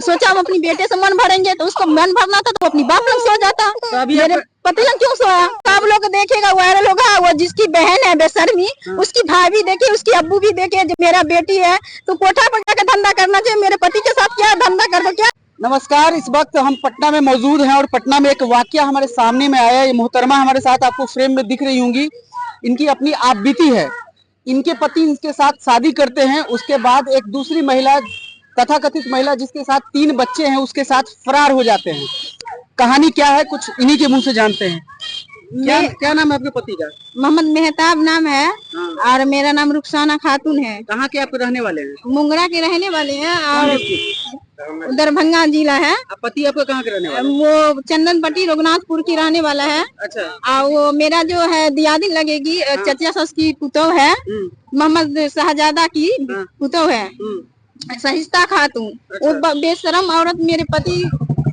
सोचा हम अपनी बेटे से मन भरेंगे, तो उसको मन भरना था तो अपनी बाप लोग सो जाता। तो अभी मेरे पति लोग क्यों सोया? सब लोग देखेगा, वायरल होगा। वो जिसकी बहन है बेशर्मी, उसकी भाभी देखे, उसकी अब्बू भी देखे। जो मेरा बेटी है तो कोठा पर जाकर धंधा करना चाहिए। मेरे पति के साथ क्या धंधा कर दो क्या? नमस्कार, इस वक्त हम पटना में मौजूद हैं और पटना में एक वाकया हमारे सामने में आया है। ये मोहतरमा हमारे साथ आपको फ्रेम में दिख रही होंगी। इनकी अपनी आप बीती है। इनके पति इनके साथ शादी करते हैं, उसके बाद एक दूसरी महिला, तथाकथित महिला जिसके साथ 3 बच्चे हैं, उसके साथ फरार हो जाते हैं। कहानी क्या है कुछ इन्हीं के मुंह से जानते हैं। क्या नाम है आपके पति का? मोहम्मद मेहताब नाम है। और मेरा नाम रुखसाना खातून है। कहाँ के आप रहने वाले हैं? मुंगरा के रहने वाले हैं और दरभंगा जिला है। पति आपका कहाँ के रहने वाले? वो चंदनपट्टी रघुनाथपुर की रहने वाला है। अच्छा। और वो मेरा जो है दियादी लगेगी, चचिया सस की पुतौ है, मोहम्मद शाहजादा की पुतौ है, सहिस्ता खातून। वो बेशरम औरत मेरे पति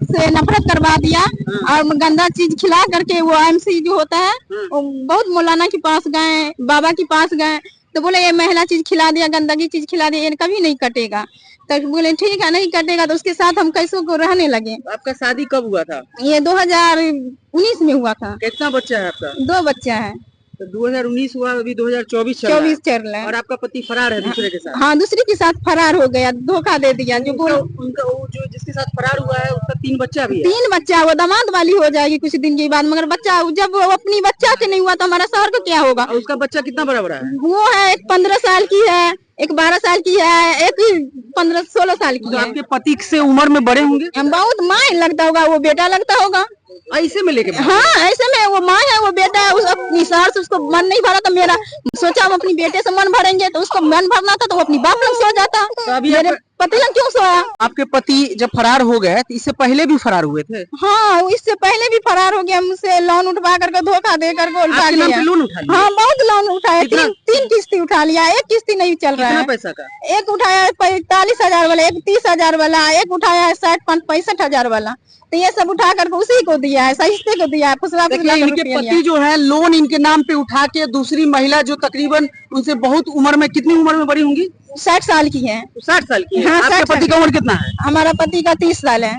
से नफरत करवा दिया और गंदा चीज खिला करके वो एमसी जो होता है, वो बहुत मौलाना के पास गए, बाबा के पास गए, तो बोले ये महिला चीज खिला दिया, गंदगी चीज खिला दिया, ये कभी नहीं कटेगा। तो बोले ठीक है, नहीं कटेगा। तो उसके साथ हम कैसे को रहने लगे। आपका शादी कब हुआ था? ये 2019 में हुआ था। कितना बच्चा है आपका? 2 बच्चा है। तो 2019 हुआ, अभी 2024 चल रहा है। और आपका पति फरार है दूसरे के साथ? हाँ, दूसरे के साथ फरार हो गया, धोखा दे दिया। जो उनका वो जो जिसके साथ फरार हुआ है उसका 3 बच्चा भी है। 3 बच्चा, वो दामाद वाली हो जाएगी कुछ दिन के बाद। मगर बच्चा जब वो अपनी बच्चा के नहीं हुआ तो हमारा शहर को क्या होगा? उसका बच्चा कितना बड़ा बड़ा है? वो है एक 15 साल की है, एक 12 साल की है, एक 15-16 साल की तो है। आपके पति से उम्र में बड़े होंगे? हम बहुत माँ लगता होगा, वो बेटा लगता होगा। ऐसे में लेके? हाँ, ऐसे में वो माँ है, वो बेटा है। अपनी शहर से उसको मन नहीं भरा। तो मेरा सोचा हम अपनी बेटे से मन भरेंगे, तो उसको मन भरना था तो अपनी बाप लोग सो जाता। तो अभी मेरे पति लोग क्यों सोया? आपके पति जब फरार हो गए तो इससे पहले भी फरार हुए थे? हाँ, इससे पहले भी फरार हो गया। मुझसे लोन उठवा करके, धोखा दे करके उठा लिया। लोन उठा लिया? हाँ, बहुत लोन उठाया। 3 किस्ती उठा लिया। एक किस्ती नहीं चल रहा है। पैसा का? एक उठाया 45,000 वाला, एक 30,000 वाला, एक उठाया 65,000 वाला। तो ये सब उठा करके उसी को दिया है, सहिस्ते को दिया है। इनके पति जो है लोन इनके नाम पे उठा के दूसरी महिला जो तकरीबन उनसे बहुत उम्र में, कितनी उम्र में बड़ी होंगी? 60 साल की है। 60 साल की है। हाँ, आपके पति का उम्र कितना है? हमारा पति का 30 साल है।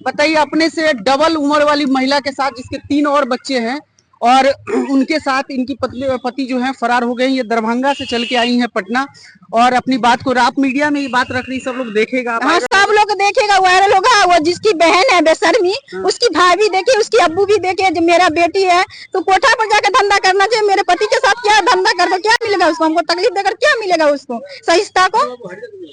बताइए, अपने से डबल उम्र वाली महिला के साथ जिसके 3 और बच्चे हैं और उनके साथ इनकी पति जो है फरार हो गए। ये दरभंगा से चल के आई हैं पटना और अपनी बात को आप मीडिया में ये बात रख रही, सब लोग देखेगा। हाँ, सब लोग देखेगा, वायरल होगा। वो जिसकी बहन है बेशर्मी, उसकी भाभी देखे, उसकी अब्बू भी देखे। जो मेरा बेटी है तो कोठा पर जाकर धंधा करना चाहिए। मेरे पति के साथ क्या धंधा कर दो क्या मिलेगा उसको? हमको तकलीफ देकर क्या मिलेगा उसको? सहिस्ता को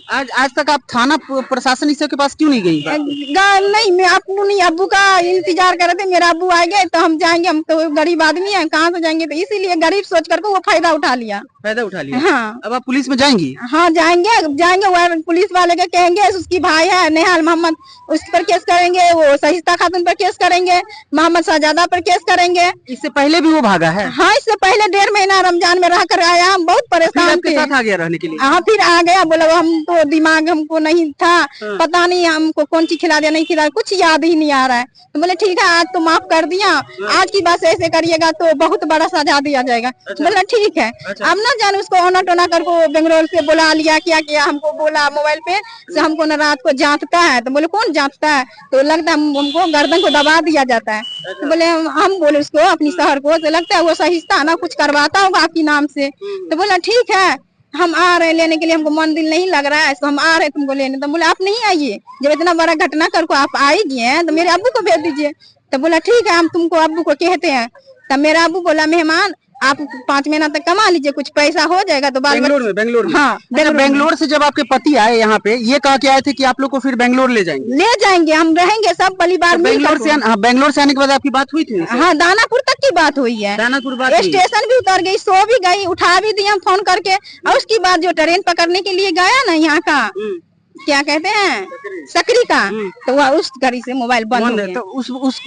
आज तक आप थाना प्रशासन इसके पास क्यों नहीं गई? नहीं, मैं नहीं, अब्बू का इंतजार कर रहे थे। मेरा अब्बू आएंगे तो हम जाएंगे। हम तो गरीब आदमी है, कहाँ से जाएंगे? तो इसीलिए गरीब सोच करके वो फायदा उठा लिया। हाँ। अब आप पुलिस में जाएंगी? हाँ, जाएंगे। वो पुलिस वाले के कहेंगे, उसकी भाई है नेहाल मोहम्मद, उस पर केस करेंगे। वो सहिस्ता खातून पर केस करेंगे, मोहम्मद शाहजादा पर केस करेंगे। इससे पहले भी वो भागा है? हाँ, इससे पहले 1.5 महीना रमजान में रह कर आया। हम बहुत परेशान थे। साथ आ गया रहने के लिए? हाँ, फिर आ गया। बोला हम तो दिमाग हमको नहीं था, पता नहीं हमको कौन चीज खिला दिया, नहीं खिला, कुछ याद ही नहीं आ रहा है। तो बोले ठीक है, आज तो माफ कर दिया, आज की बात ऐसे करिएगा तो बहुत बड़ा सजा दिया जाएगा। बोला ठीक है। अब ना जाने उसको ओना टोना करके बेंगलोर से बुला लिया, क्या किया, हमको बोला मोबाइल पे से हमको न रात को जांचता है। तो बोले कौन जांचता है? तो लगता है हमको गर्दन को दबा दिया जाता है। तो बोले हम बोले उसको अपनी शहर को, तो लगता है वो सहिस्ता ना कुछ करवाता होगा आपकी नाम से। तो बोला ठीक है, हम आ रहे लेने के लिए, हमको मन दिल नहीं लग रहा है, तो हम आ रहे तुमको लेने। तो बोले आप नहीं आइए, जब इतना बड़ा घटना करके आप आएगी हैं तो मेरे अब्बू को भेज दीजिए। तो बोला ठीक है, हम तुमको अब्बू को कहते हैं। तब मेरा अब्बू बोला मेहमान आप 5 महीना तक कमा लीजिए, कुछ पैसा हो जाएगा तो बेंगलोर में। हाँ, बेंगलोर से जब आपके पति आए यहाँ पे, ये कहा के आए थे कि आप लोग को फिर बेंगलोर ले जाएंगे? हम रहेंगे सब परिवार। बेंगलोर से आने के बाद आपकी बात हुई थी? हाँ, दानापुर तक की बात हुई है। दानापुर स्टेशन भी उतर गई, सो भी गई, उठा भी दिया फोन करके। और उसके बाद जो ट्रेन पकड़ने के लिए गया ना यहाँ का, क्या कहते हैं, सकरी का, तो वह उस घड़ी से मोबाइल बंद हो गया। तो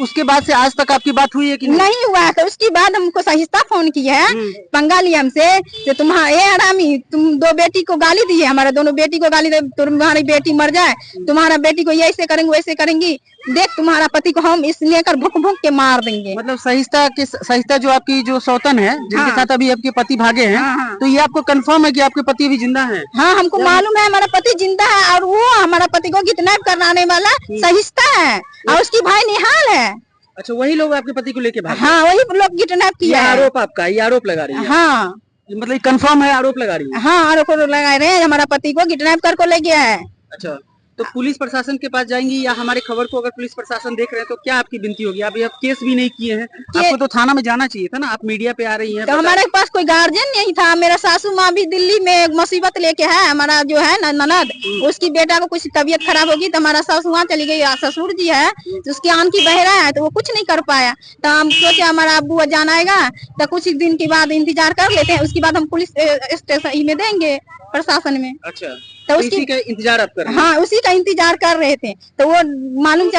उसके बाद से आज तक आपकी बात हुई है कि नहीं हुआ? तो उसके बाद हमको सहिस्ता फोन किया है, पंगा लिया हमसे कि तुम्हारे हरामी, तुम 2 बेटी को गाली दी है, हमारे दोनों बेटी को गाली दे, तुम्हारी बेटी मर जाए, तुम्हारा बेटी को ऐसे करेंगे वैसे करेंगी, देख तुम्हारा पति को हम इस लेकर भुक भुक के मार देंगे। मतलब सहिस्ता जो आपकी जो सौतन है, जिनके साथ अभी आपके पति भागे हैं, तो ये आपको कंफर्म है कि आपके पति भी जिंदा हैं? हाँ, हमको मालूम है हमारा पति जिंदा है। और वो हमारा पति को किडनैप कराने वाला सहिष्ठा है और उसकी भाई निहाल है। अच्छा, वही लोग आपके पति को लेके भागे? हाँ, वही लोग किडनैप किया है। आरोप आपका, ये आरोप लगा रही है? हाँ, मतलब कंफर्म है, आरोप लगा रही है? हाँ, आरोप लगा रहे हैं, हमारा पति को किडनैप करके ले गया है। अच्छा, तो पुलिस प्रशासन के पास जाएंगी या हमारे खबर को अगर पुलिस प्रशासन देख रहे हैं तो क्या आपकी विनती होगी? आप केस भी नहीं किए हैं, आपको तो थाना में जाना चाहिए था ना, आप मीडिया पे आ रही हैं। तो हमारे पास कोई गार्जियन नहीं था। मेरा सासू माँ भी दिल्ली में एक मुसीबत लेके है, हमारा जो है ननद, उसकी बेटा को कुछ तबीयत खराब होगी तो हमारा सासू वहाँ चली गई। ससुर जी है तो उसकी आन की बहरा है तो वो कुछ नहीं कर पाया, तो हम सोचे हमारा अब्बू जान आएगा तो कुछ दिन के बाद इंतजार कर लेते हैं, उसके बाद हम पुलिस स्टेशन में देंगे प्रशासन में। अच्छा, तो उसी का इंतजार आप कर रहे हैं? हाँ, उसी का इंतजार कर रहे थे। तो वो मालूम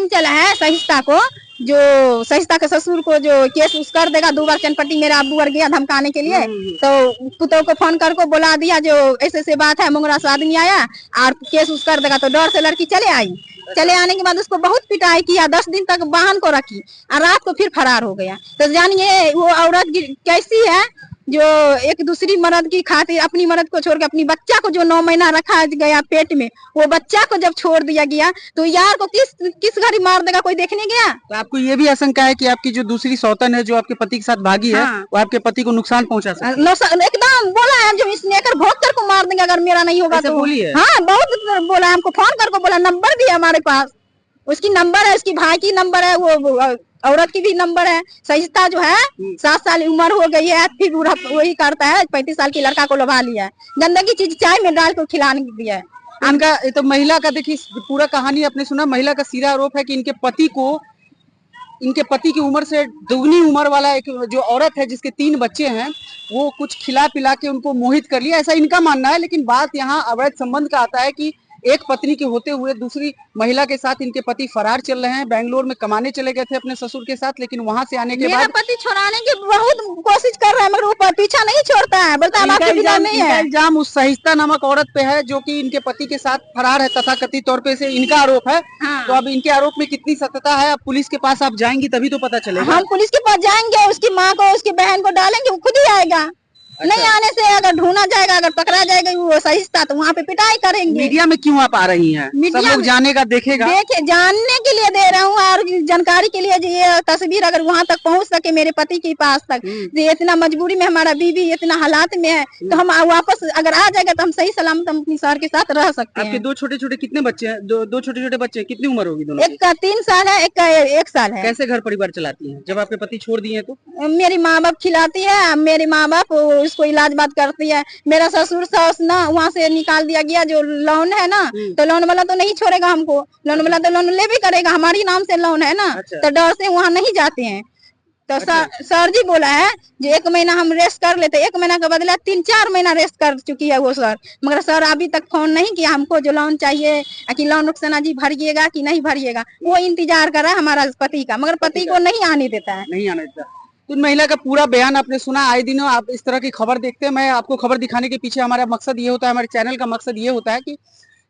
चला है सहिष्ठा को, जो सहिष्ठा के ससुर को जो केस उस कर देगा। 2 बार चनपट्टी मेरा अब्बू और गया धमकाने के लिए, तो पुतों को फोन कर को बुला दिया जो ऐसे ऐसे बात है, मुंगरा से आदमी आया और केस उस कर देगा। तो डर से लड़की चले आई, चले आने के बाद उसको बहुत पिटाई किया, 10 दिन तक वाहन को रखी और रात को फिर फरार हो गया। तो जानिए वो औरत कैसी है जो एक दूसरी मर्द की खातिर अपनी मर्द को छोड़ के अपनी बच्चा को जो 9 महीना रखा गया पेट में, वो बच्चा को जब छोड़ दिया गया तो यार को किस घड़ी मार देगा, कोई देखने गया? तो आपको ये भी आशंका है कि आपकी जो दूसरी सौतन है जो आपके पति के साथ भागी है, वो आपके पति को नुकसान पहुंचा सकती है? एकदम बोला है, जो स्नेकर भोग कर को मार देंगे अगर मेरा नहीं होगा तो। बोली है? हाँ, बहुत बोला, हमको फोन कर को बोला, नंबर भी है हमारे पास, उसकी नंबर है, उसकी भाई की नंबर है, वो औरत की भी नंबर है। सहिष्ठा जो है 7 साल उम्र हो गई है, फिर वही करता है, 35 साल की लड़का को लभा लिया है, गंदगी चीज चाय में डाल कर खिलाने दिया है। इनका तो महिला का देखिए पूरा कहानी आपने सुना। महिला का सीधा आरोप है कि इनके पति की उम्र से दुगनी उम्र वाला एक जो औरत है जिसके 3 बच्चे हैं, वो कुछ खिला पिला के उनको मोहित कर लिया, ऐसा इनका मानना है। लेकिन बात यहाँ अवैध संबंध का आता है कि एक पत्नी के होते हुए दूसरी महिला के साथ इनके पति फरार चल रहे हैं। बेंगलोर में कमाने चले गए थे अपने ससुर के साथ, लेकिन वहां से आने के बाद पति छुड़ाने की बहुत कोशिश कर रहा है, मगर वो पीछा नहीं छोड़ता है, बोलता है आपके बिना नहीं है। इल्जाम उस सहिष्ठा नामक औरत पे है जो कि इनके पति के साथ फरार है, तथाकथित तौर पे से इनका आरोप है। हाँ। तो अब इनके आरोप में कितनी सत्यता है, अब पुलिस के पास आप जाएंगी तभी तो पता चलेगा। हम पुलिस के पास जाएंगे, उसकी माँ को उसकी बहन को डालेंगे, वो खुद ही आएगा। अच्छा। नहीं आने से अगर ढूंढा जाएगा, अगर पकड़ा जाएगा वो सहिष्ठा, तो वहाँ पे पिटाई करेंगे। मीडिया में क्यों आप आ रही हैं? सब लोग जानेगा, देखेगा। देखे जानने के लिए दे रहा हूँ और जानकारी के लिए, ये तस्वीर अगर वहाँ तक पहुँच सके मेरे पति के पास तक, ये इतना मजबूरी में हमारा बीवी इतना हालात में है, तो हम वापस अगर आ जाएगा तो हम सही सलामत अपनी शहर के साथ रह सकते हैं। आपके 2 छोटे-छोटे कितने बच्चे हैं? दो छोटे-छोटे बच्चे, कितनी उम्र होगी दोनों? एक का 3 साल है, एक का 1 साल है। कैसे घर परिवार चलाती हैं जब आपके पति छोड़ दिए तो? मेरी माँ बाप खिलाती है, मेरे माँ बाप उसको इलाज बात करती है। मेरा ससुर सास ना वहाँ से निकाल दिया गया, जो लोन है ना, तो लोन वाला तो नहीं छोड़ेगा हमको, लोन वाला तो लोन ले भी करेगा, हमारी नाम से लोन है ना। अच्छा। तो डर से वहाँ नहीं जाते हैं। तो अच्छा। सर जी बोला है जो 1 महीना हम रेस्ट कर लेते, 1 महीना का बदला 3-4 महीना रेस्ट कर चुकी है वो सर, मगर सर अभी तक फोन नहीं किया हमको जो लोन चाहिए कि लोन रुखसाना जी भरिएगा कि नहीं भरिएगा, वो इंतजार कर रहा है हमारा पति का, मगर पति को नहीं आने देता है। नहीं आने देता। तो महिला का पूरा बयान आपने सुना। आए दिनों आप इस तरह की खबर देखते हैं। मैं आपको खबर दिखाने के पीछे हमारा मकसद ये होता है, हमारे चैनल का मकसद ये होता है कि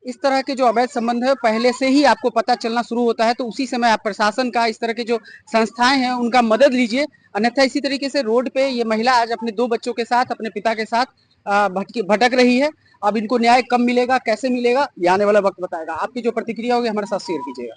इस तरह के जो अवैध संबंध है पहले से ही आपको पता चलना शुरू होता है, तो उसी समय आप प्रशासन का, इस तरह के जो संस्थाएं हैं उनका मदद लीजिए। अन्यथा इसी तरीके से रोड पे ये महिला आज अपने 2 बच्चों के साथ, अपने पिता के साथ भटक रही है। अब इनको न्याय कब मिलेगा, कैसे मिलेगा, ये आने वाला वक्त बताएगा। आपकी जो प्रतिक्रिया होगी हमारे साथ शेयर कीजिएगा।